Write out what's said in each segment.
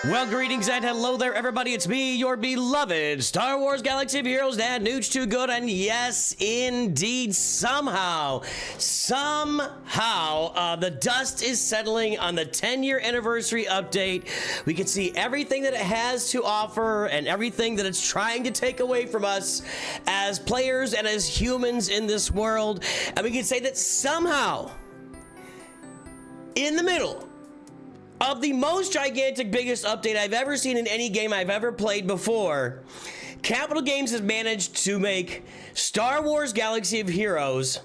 Well, greetings and hello there, everybody. It's me, your beloved Star Wars Galaxy of Heroes Dad, Nooch Too Good, and yes, indeed, somehow, the dust is settling on the 10-year anniversary update. We can see everything that it has to offer and everything that it's trying to take away from us as players and as humans in this world. And we can say that somehow, in the middle of the most gigantic, biggest update I've ever seen in any game I've ever played before, Capital Games has managed to make Star Wars Galaxy of Heroes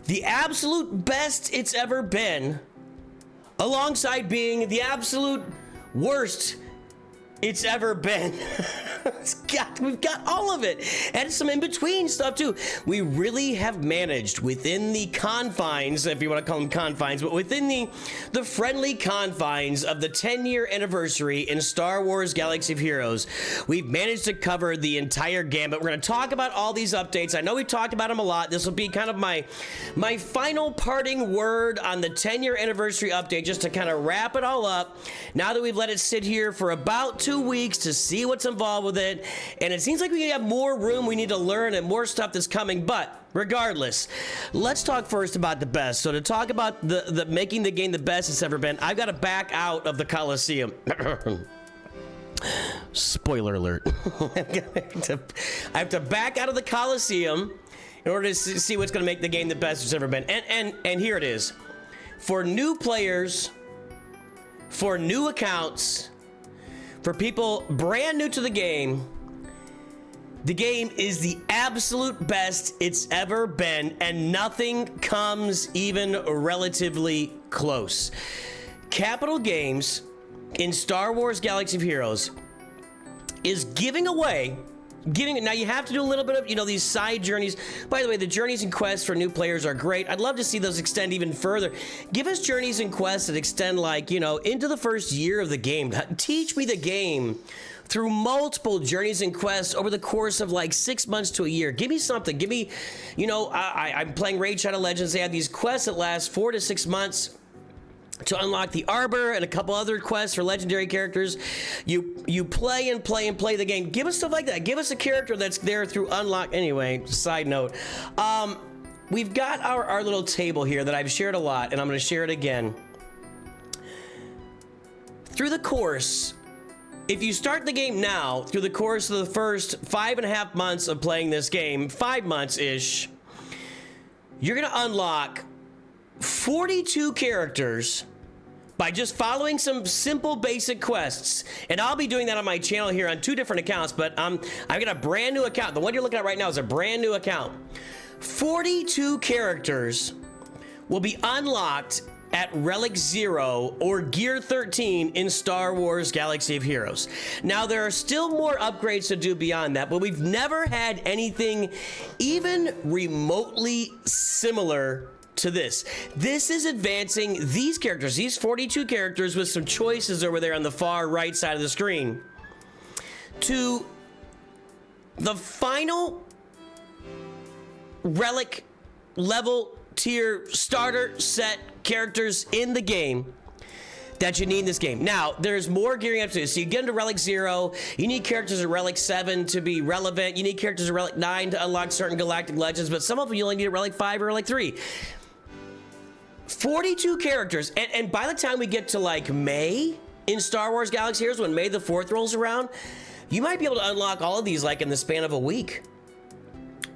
the absolute best it's ever been, alongside being the absolute worst it's ever been. We've got all of it, and some in-between stuff too. We really have managed, within the confines, if you want to call them confines, but within the friendly confines of the 10-year anniversary in Star Wars Galaxy of Heroes, we've managed to cover the entire gambit. We're going to talk about all these updates. I know we've talked about them a lot. This will be kind of my final parting word on the 10-year anniversary update, just to kind of wrap it all up. Now that we've let it sit here for about 2 weeks to see what's involved with it, and it seems like we have more room we need to learn and more stuff that's coming. But regardless, let's talk first about the best. So to talk about the making the game the best it's ever been, I've got to back out of the Coliseum. Spoiler alert. I have to back out of the Coliseum in order to see what's going to make the game the best it's ever been. And here it is. For new players, for new accounts, for people brand new to the game is the absolute best it's ever been, and nothing comes even relatively close. Capital Games in Star Wars Galaxy of Heroes is giving away, now you have to do a little bit of, these side journeys. By the way, the journeys and quests for new players are great. I'd love to see those extend even further. Give us journeys and quests that extend, like, into the first year of the game. Teach me the game through multiple journeys and quests over the course of like 6 months to a year. Give me something. Give me, I'm playing Raid Shadow Legends. They have these quests that last 4 to 6 months to unlock the Arbor and a couple other quests for legendary characters. You play and play and play the game. Give us stuff like that. Give us a character that's there through unlock. Anyway, side note, we've got our little table here that I've shared a lot, and I'm going to share it again. Through the course, if you start the game now, through the course of the first 5.5 months of playing this game, 5 months-ish, you're going to unlock 42 characters by just following some simple basic quests. And I'll be doing that on my channel here on 2 different accounts, but I've got a brand new account. The one you're looking at right now is a brand new account. 42 characters will be unlocked at Relic 0 or Gear 13 in Star Wars Galaxy of Heroes. Now, there are still more upgrades to do beyond that, but we've never had anything even remotely similar to this. This is advancing these characters, these 42 characters, with some choices over there on the far right side of the screen, to the final Relic level tier starter set characters in the game that you need in this game. Now, there's more gearing up to this. So you get into Relic 0, you need characters at Relic 7 to be relevant, you need characters at Relic 9 to unlock certain galactic legends, but some of them you only need at Relic 5 or Relic 3. 42 characters, and by the time we get to like May in Star Wars Galaxy Heroes, when May the 4th rolls around, you might be able to unlock all of these like in the span of a week.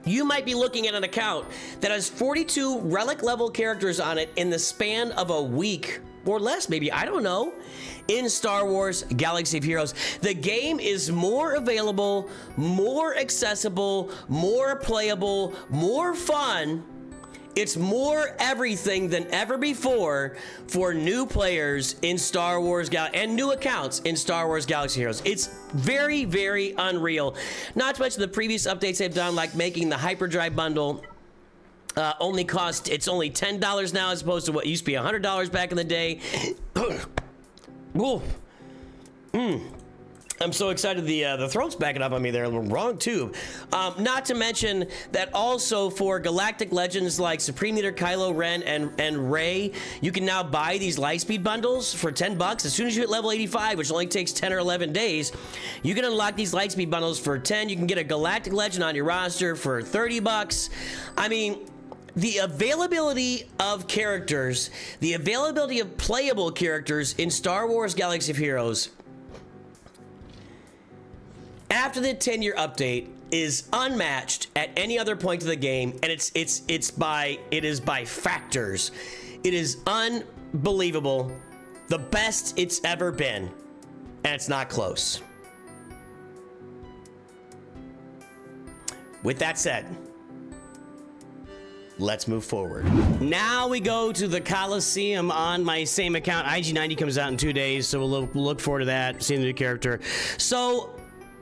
You might be looking at an account that has 42 Relic level characters on it in the span of a week or less, maybe, I don't know, in Star Wars Galaxy of Heroes. The game is more available, more accessible, more playable, more fun. It's more everything than ever before for new players in Star Wars and new accounts in Star Wars Galaxy Heroes. It's very, very unreal. Not to mention the previous updates they've done, like making the Hyperdrive bundle only $10 now, as opposed to what used to be $100 back in the day. I'm so excited the throat's backing up on me there. Wrong tube. Not to mention that also for Galactic Legends like Supreme Leader Kylo Ren and Rey, you can now buy these Lightspeed bundles for 10 bucks. As soon as you hit level 85, which only takes 10 or 11 days, you can unlock these Lightspeed bundles for 10. You can get a Galactic Legend on your roster for 30 bucks. I mean, the availability of characters, the availability of playable characters in Star Wars Galaxy of Heroes after the 10-year update is unmatched at any other point of the game, and it is by factors. It is unbelievable, the best it's ever been, and it's not close. With that said, let's move forward. Now we go to the Coliseum on my same account. IG90 comes out in 2 days, so we'll look forward to that, seeing the new character. So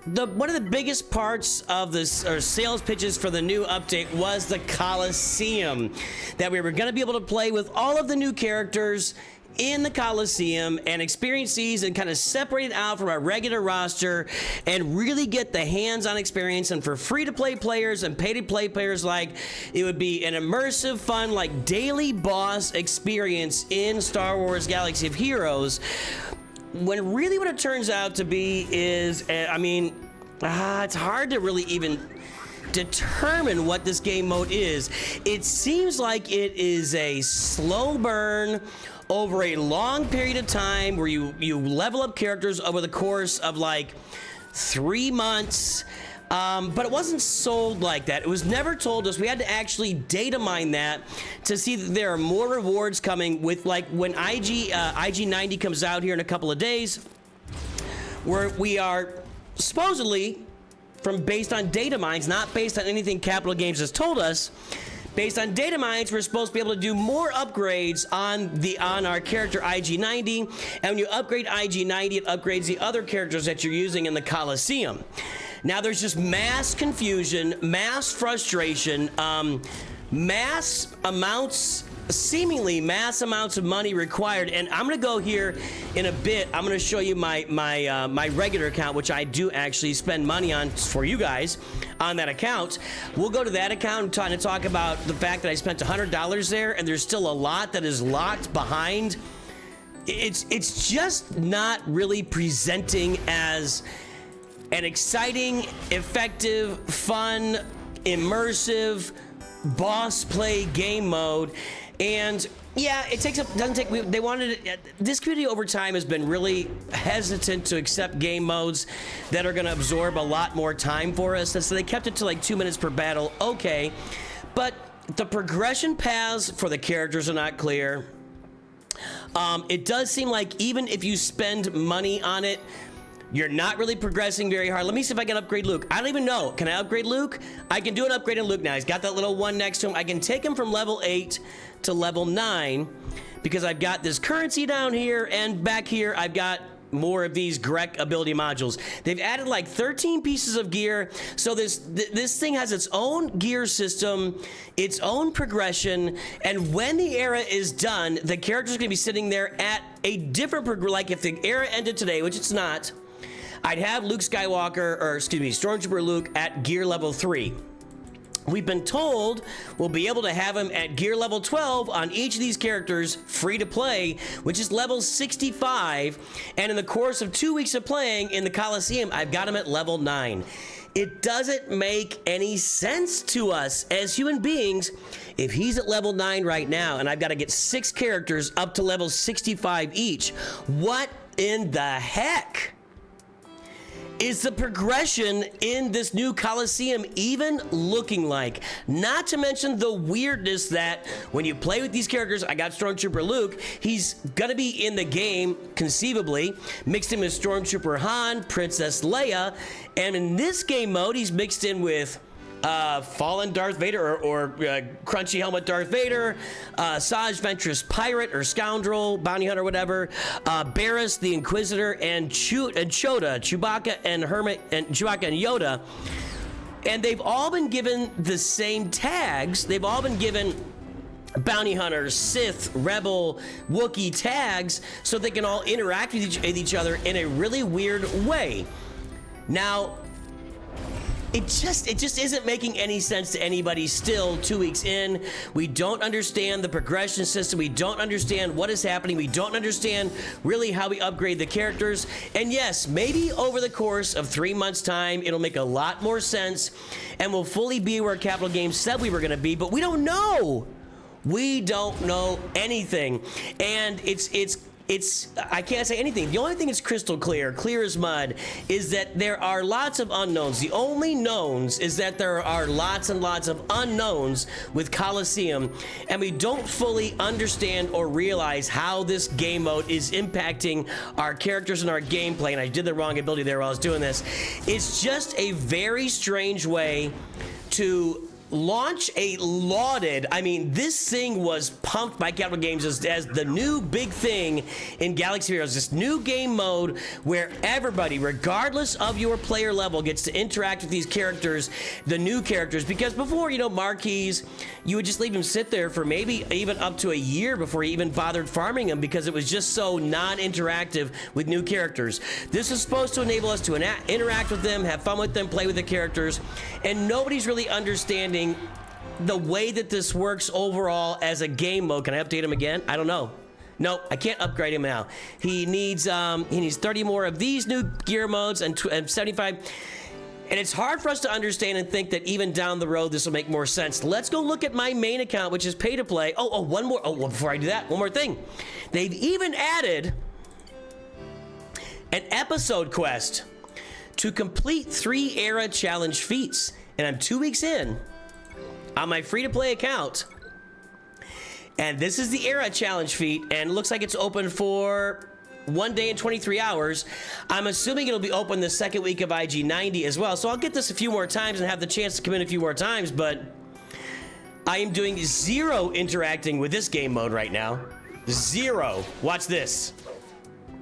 one of the biggest parts of this, or sales pitches for the new update, was the Coliseum, that we were going to be able to play with all of the new characters in the Coliseum and experience these and kind of separate it out from our regular roster and really get the hands-on experience. And for free-to-play players and pay-to-play players, like, it would be an immersive, fun, like, daily boss experience in Star Wars Galaxy of Heroes, when really what it turns out to be is, I mean, it's hard to really even determine what this game mode is. It seems like it is a slow burn over a long period of time where you level up characters over the course of like 3 months. But it wasn't sold like that. It was never told us. We had to actually data mine that to see that there are more rewards coming with, like, when IG90 comes out here in a couple of days, where we are supposedly, based on data mines, not based on anything Capital Games has told us, based on data mines, we're supposed to be able to do more upgrades on our character IG90, and when you upgrade IG90, it upgrades the other characters that you're using in the Coliseum. Now there's just mass confusion, mass frustration, seemingly mass amounts of money required. And I'm gonna go here in a bit. I'm gonna show you my regular account, which I do actually spend money on for you guys on that account. We'll go to that account and talk about the fact that I spent $100 there, and there's still a lot that is locked behind. It's just not really presenting as an exciting, effective, fun, immersive boss play game mode. And yeah, they wanted it. This community over time has been really hesitant to accept game modes that are going to absorb a lot more time for us, and so they kept it to like 2 minutes per battle. Okay, but the progression paths for the characters are not clear. It does seem like even if you spend money on it, you're not really progressing very hard. Let me see if I can upgrade Luke. I don't even know. Can I upgrade Luke? I can do an upgrade in Luke now. He's got that little one next to him. I can take him from level 8 to level 9 because I've got this currency down here, and back here I've got more of these Grek ability modules. They've added like 13 pieces of gear, so this thing has its own gear system, its own progression, and when the era is done, the character's gonna be sitting there at a different like if the era ended today, which it's not, I'd have Luke Skywalker, or excuse me, Stormtrooper Luke at gear level 3. We've been told we'll be able to have him at gear level 12 on each of these characters, free to play, which is level 65. And in the course of 2 weeks of playing in the Coliseum, I've got him at level 9. It doesn't make any sense to us as human beings if he's at level 9 right now and I've got to get 6 characters up to level 65 each. What in the heck is the progression in this new Coliseum even looking like? Not to mention the weirdness that when you play with these characters, I got Stormtrooper Luke, he's gonna be in the game, conceivably, mixed in with Stormtrooper Han, Princess Leia, and in this game mode, he's mixed in with fallen Darth Vader or crunchy helmet Darth Vader, Saj Ventress Pirate or Scoundrel, Bounty Hunter, whatever, Barriss the Inquisitor, and Chewbacca, Chewbacca and Hermit, and Chewbacca and Yoda. And they've all been given the same tags. They've all been given Bounty Hunter, Sith, Rebel, Wookiee tags so they can all interact with each other in a really weird way. Now, it just isn't making any sense to anybody still 2 weeks in. We don't understand the progression system. We don't understand what is happening. We don't understand really how we upgrade the characters. And yes, maybe over the course of 3 months' time, it'll make a lot more sense and we'll fully be where Capital Games said we were gonna be, but we don't know. We don't know anything. And I can't say anything. The only thing that's crystal clear as mud, is that there are lots of unknowns. The only knowns is that there are lots and lots of unknowns with Coliseum, and we don't fully understand or realize how this game mode is impacting our characters and our gameplay. And I did the wrong ability there while I was doing this. It's just a very strange way to launch a lauded, I mean, this thing was pumped by Capital Games as the new big thing in Galaxy Heroes, this new game mode where everybody, regardless of your player level, gets to interact with these characters, the new characters. Because before, you know, marquees, you would just leave them sit there for maybe even up to a year before you even bothered farming them, because it was just so non-interactive with new characters. This is supposed to enable us to interact with them, have fun with them, play with the characters, and nobody's really understanding the way that this works overall as a game mode. Can I update him again? I don't know. No, I can't upgrade him now. He needs 30 more of these new gear modes and 75. And it's hard for us to understand and think that even down the road this will make more sense. Let's go look at my main account, which is pay to play. One more. Well, before I do that, one more thing. They've even added an episode quest to complete 3 era challenge feats. And I'm 2 weeks in on my free-to-play account, and this is the era challenge feat, and it looks like it's open for 1 day and 23 hours. I'm assuming it'll be open the second week of IG90 as well, so I'll get this a few more times and have the chance to come in a few more times, but I am doing 0 interacting with this game mode right now. 0. Watch this.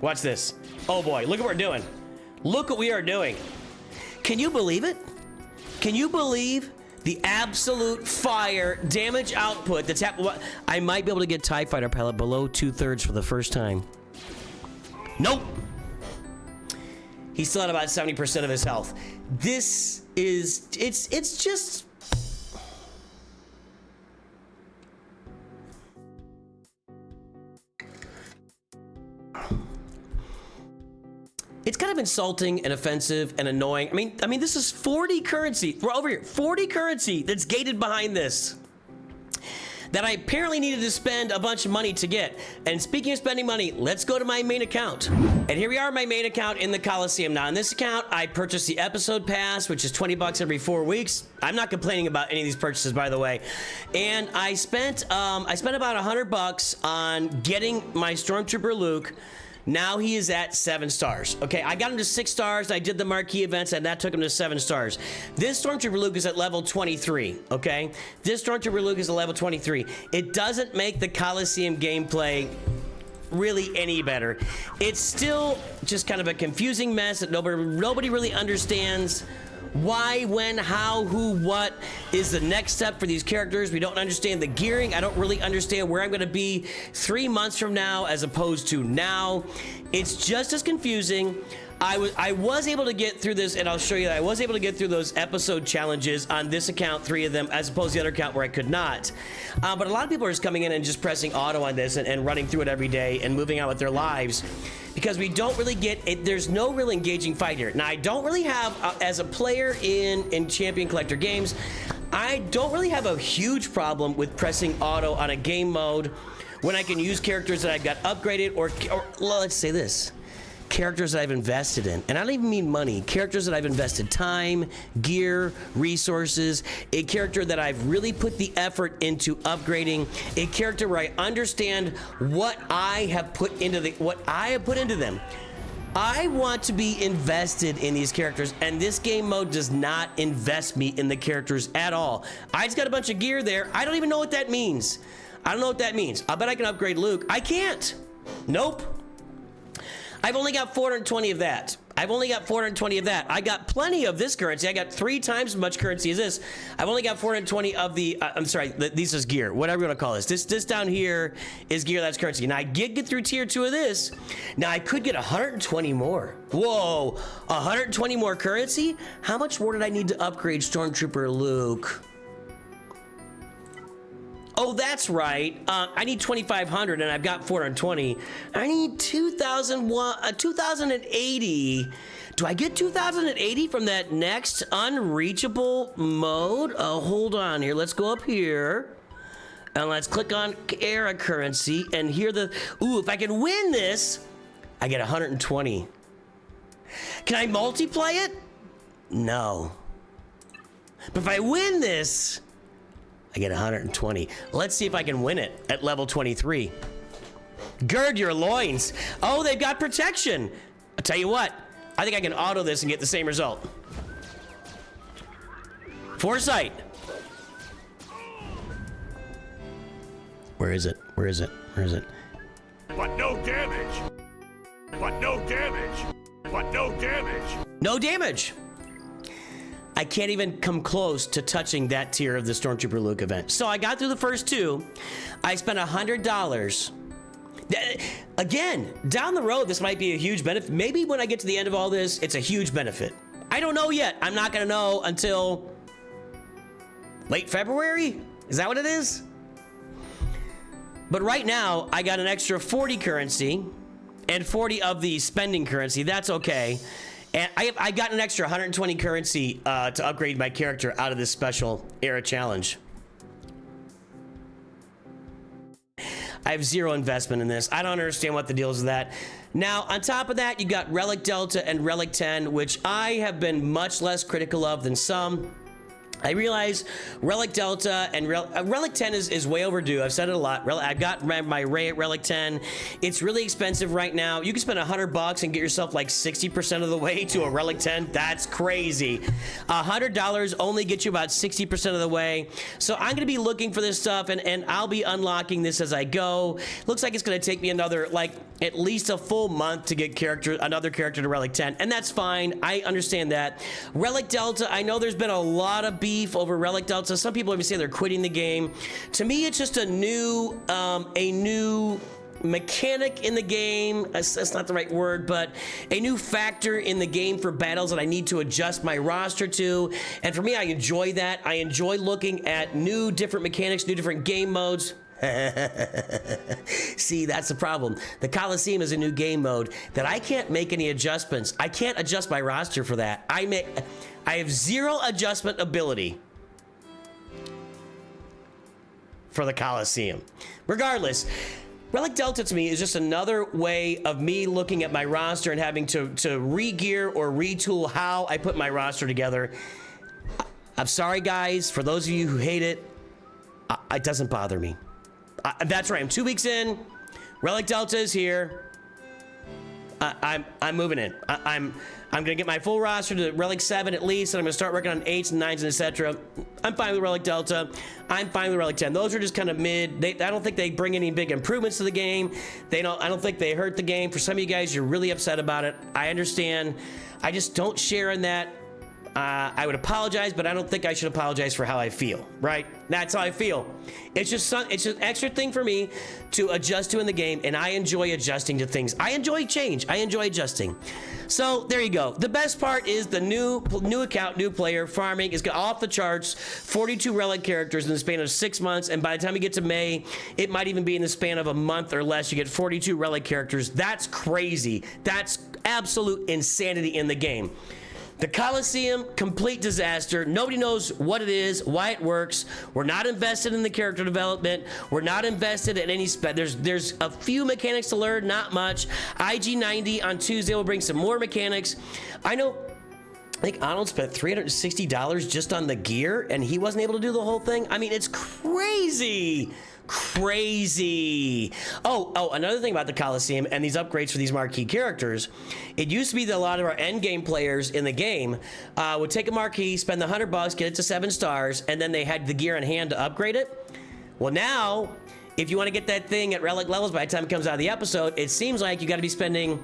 Watch this. Oh boy, look what we're doing. Look what we are doing. Can you believe it? Can you believe the absolute fire damage output that's happening? I might be able to get TIE Fighter Pilot below 2/3 for the first time. Nope. He's still at about 70% of his health. This is, it's just... It's kind of insulting and offensive and annoying. I mean, this is 40 currency. We're over here. 40 currency that's gated behind this, that I apparently needed to spend a bunch of money to get. And speaking of spending money, let's go to my main account. And here we are, my main account in the Coliseum. Now, in this account, I purchased the episode pass, which is 20 bucks every 4 weeks. I'm not complaining about any of these purchases, by the way. And I spent about 100 bucks on getting my Stormtrooper Luke. Now he is at 7 stars. Okay, I got him to 6 stars. I did the marquee events, and that took him to 7 stars. This Stormtrooper Luke is at level 23. Okay, this Stormtrooper Luke is at level 23. It doesn't make the Coliseum gameplay really any better. It's still just kind of a confusing mess that nobody really understands. Why, when, how, who, what is the next step for these characters? We don't understand the gearing. I don't really understand where I'm going to be 3 months from now as opposed to now. It's just as confusing. I was able to get through this, and I'll show you that I was able to get through those episode challenges on this account, 3 of them, as opposed to the other account where I could not. But a lot of people are just coming in and just pressing auto on this and running through it every day and moving on with their lives, because we don't really get it. There's no real engaging fight here. Now, I don't really have, as a player in Champion Collector games, I don't really have a huge problem with pressing auto on a game mode when I can use characters that I've got upgraded, or well, let's say this, characters that I've invested in. And I don't even mean money. Characters that I've invested time, gear, resources, a character that I've really put the effort into upgrading, a character where I understand what I have put into them. I want to be invested in these characters, and this game mode does not invest me in the characters at all. I just got a bunch of gear there. I don't even know what that means. I don't know what that means. I bet I can upgrade Luke. I can't. Nope. I've only got 420 of that. I've only got 420 of that. I got plenty of this currency. I got 3 times as much currency as this. I've only got 420 of the, I'm sorry, this is gear, whatever you want to call this. This down here is gear, that's currency. Now I did get through tier 2 of this. Now I could get 120 more. Whoa, 120 more currency? How much more did I need to upgrade Stormtrooper Luke? Oh, that's right. I need 2,500 and I've got 420. I need 2,080. Do I get 2,080 from that next unreachable mode? Oh, hold on here. Let's go up here and let's click on era currency and here ooh, if I can win this, I get 120. Can I multiply it? No. But if I win this, I get 120. Let's see if I can win it at level 23. Gird your loins. Oh, they've got protection. I'll tell you what, I think I can auto this and get the same result. Foresight. Where is it? Where is it? Where is it? But no damage. But no damage. But no damage. No damage. I can't even come close to touching that tier of the Stormtrooper Luke event. So I got through the first 2. I spent $100. Again, down the road, this might be a huge benefit. Maybe when I get to the end of all this, it's a huge benefit. I don't know yet. I'm not gonna know until late February? Is that what it is? But right now, I got an extra 40 currency and 40 of the spending currency. That's okay. And I got an extra 120 currency to upgrade my character out of this special era challenge. I have 0 investment in this. I don't understand what the deal is with that. Now, on top of that, you got Relic Delta and Relic 10, which I have been much less critical of than some. I realize Relic Delta and Relic 10 is way overdue. I've said it a lot. I've got my Ray at Relic 10. It's really expensive right now. You can spend $100 and get yourself like 60% of the way to a Relic 10. That's crazy. $100 only gets you about 60% of the way. So I'm gonna be looking for this stuff and I'll be unlocking this as I go. Looks like it's gonna take me another, like, at least a full month to get another character to Relic 10, and that's fine. I understand that. Relic Delta, I know there's been a lot of beef over Relic Delta. Some people even say they're quitting the game. To me, it's just a new mechanic in the game. That's not the right word, but a new factor in the game for battles that I need to adjust my roster to. And for me, I enjoy that. I enjoy looking at new different mechanics, new different game modes. See, that's the problem. The Coliseum is a new game mode that I can't make any adjustments. I can't adjust my roster for that. I have 0 adjustment ability for the Coliseum. Regardless, Relic Delta to me is just another way of me looking at my roster and having to re-gear or retool how I put my roster together. I'm sorry, guys, for those of you who hate it, it doesn't bother me. That's right, I'm 2 weeks in. Relic Delta is here. I'm moving in. I'm gonna get my full roster to Relic 7 at least, and I'm gonna start working on 8s and 9s and etc. I'm fine with Relic Delta. I'm fine with Relic 10. Those are just kind of mid. I don't think they bring any big improvements to the game. I don't think they hurt the game. For some of you guys, you're really upset about it. I understand. I just don't share in that. I would apologize, but I don't think I should apologize for how I feel, right? That's how I feel. It's just an extra thing for me to adjust to in the game, and I enjoy adjusting to things. I enjoy change. I enjoy adjusting. So there you go. The best part is the new account, new player, farming is off the charts. 42 Relic characters in the span of 6 months, and by the time you get to May, it might even be in the span of a month or less. You get 42 Relic characters. That's crazy. That's absolute insanity in the game. The Coliseum, complete disaster. Nobody knows what it is, why it works. We're not invested in the character development. We're not invested in any there's a few mechanics to learn, not much. IG90 on Tuesday will bring some more mechanics. I think Arnold spent $360 just on the gear, and he wasn't able to do the whole thing. I mean, it's crazy. Crazy. Oh, another thing about the Coliseum and these upgrades for these marquee characters, it used to be that a lot of our end game players in the game would take a marquee, spend the $100, get it to 7 stars, and then they had the gear in hand to upgrade it. Well, now, if you want to get that thing at Relic levels by the time it comes out of the episode, it seems like you got to be spending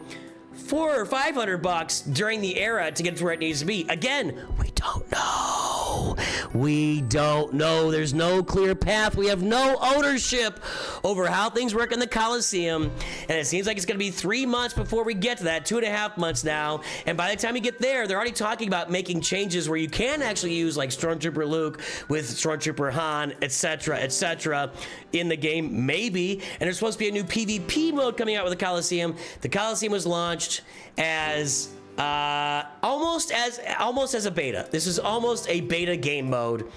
$400 or $500 during the era to get to where it needs to be. Again, we don't know. We don't know. There's no clear path. We have no ownership over how things work in the Coliseum. And it seems like it's going to be 3 months before we get to that, 2.5 months now. And by the time you get there, they're already talking about making changes where you can actually use like Stormtrooper Luke with Stormtrooper Han, etc., in the game, maybe. And there's supposed to be a new PvP mode coming out with the Coliseum. The Coliseum was launched as almost as a beta. This is almost a beta game mode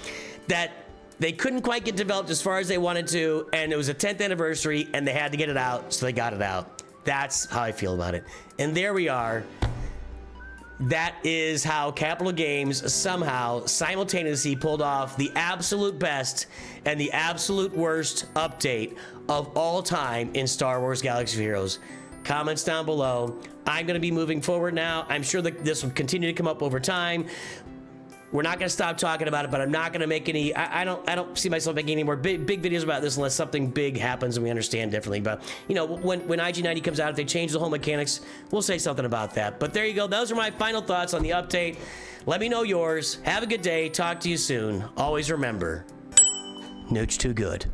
that they couldn't quite get developed as far as they wanted to, and it was a 10th anniversary and they had to get it out, so they got it out. That's how I feel about it. And there we are. That is how Capital Games somehow simultaneously pulled off the absolute best and the absolute worst update of all time in Star Wars Galaxy of Heroes. Comments down below. I'm going to be moving forward now. I'm sure that this will continue to come up over time. We're not going to stop talking about it, but I'm not going to make any. I don't see myself making any more big videos about this unless something big happens and we understand differently. But you know, when IG90 comes out, if they change the whole mechanics, we'll say something about that. But there you go. Those are my final thoughts on the update. Let me know yours. Have a good day. Talk to you soon. Always remember, Nooch too good.